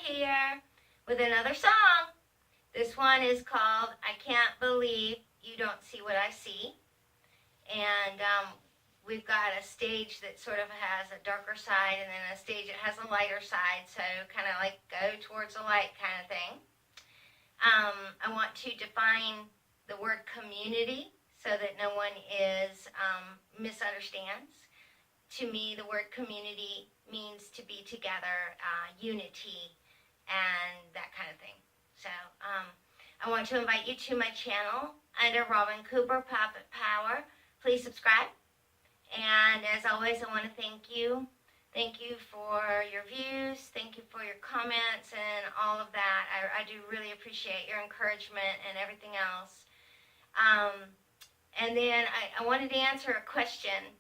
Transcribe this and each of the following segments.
here with another song. This one is called I Can't Believe You Don't See What I See. And we've got a stage that sort of has a darker side and then a stage that has a lighter side, so kind of like go towards the light kind of thing. I want to define the word community so that no one misunderstands. To me, the word community means to be together, unity, and that kind of thing. So I want to invite you to my channel under Robin Cooper Puppet Power. Please subscribe. And as always, I want to thank you. Thank you for your views. Thank you for your comments and all of that. I do really appreciate your encouragement and everything else. And then I wanted to answer a question.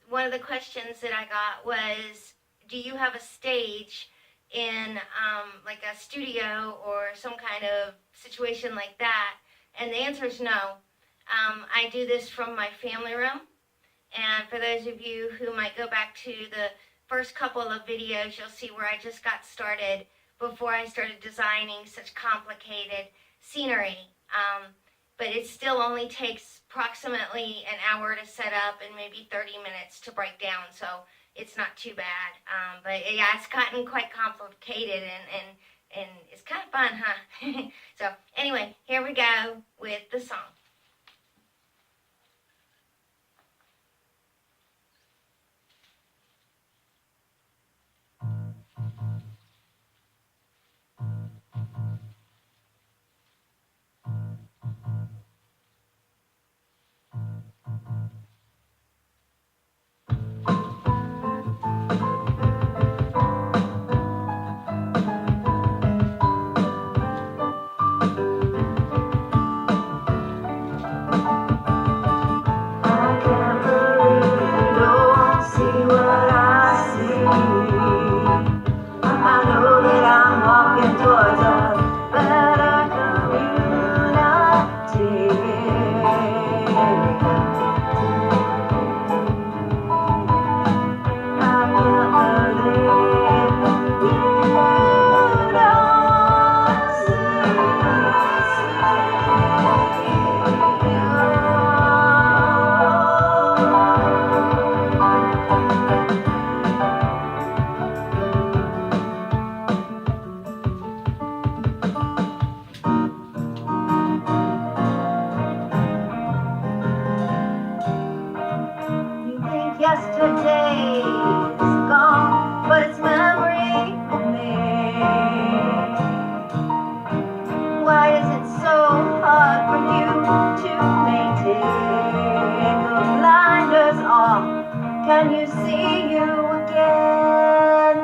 One of the questions that I got was, do you have a stage in like a studio or some kind of situation like that? And the answer is no. I do this from my family room. And for those of you who might go back to the first couple of videos, you'll see where I just got started before I started designing such complicated scenery. But it still only takes approximately an hour to set up and maybe 30 minutes to break down, so it's not too bad. But yeah, it's gotten quite complicated and it's kind of fun, huh? So anyway, here we go with the song. Yesterday is gone, but it's memory for me. Why is it so hard for you to maintain the blinders off? Can you see you again?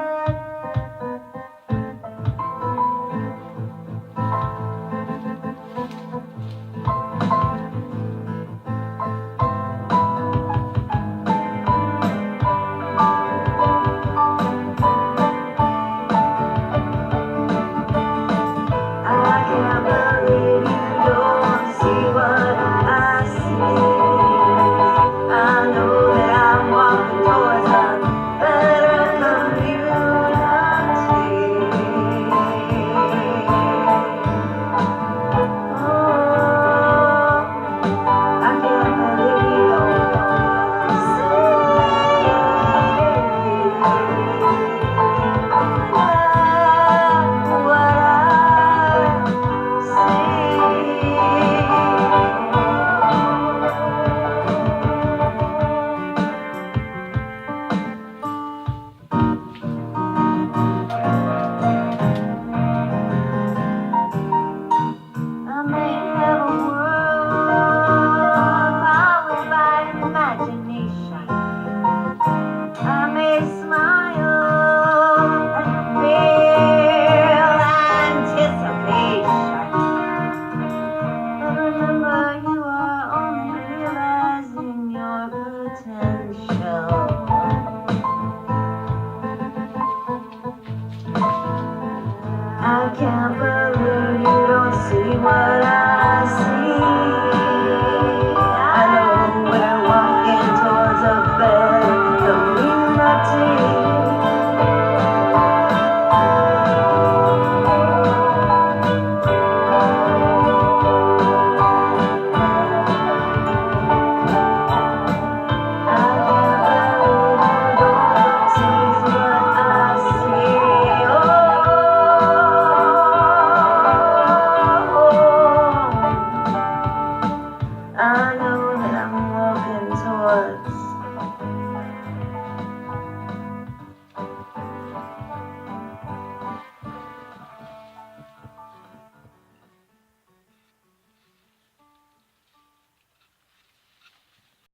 I can't believe you don't see what I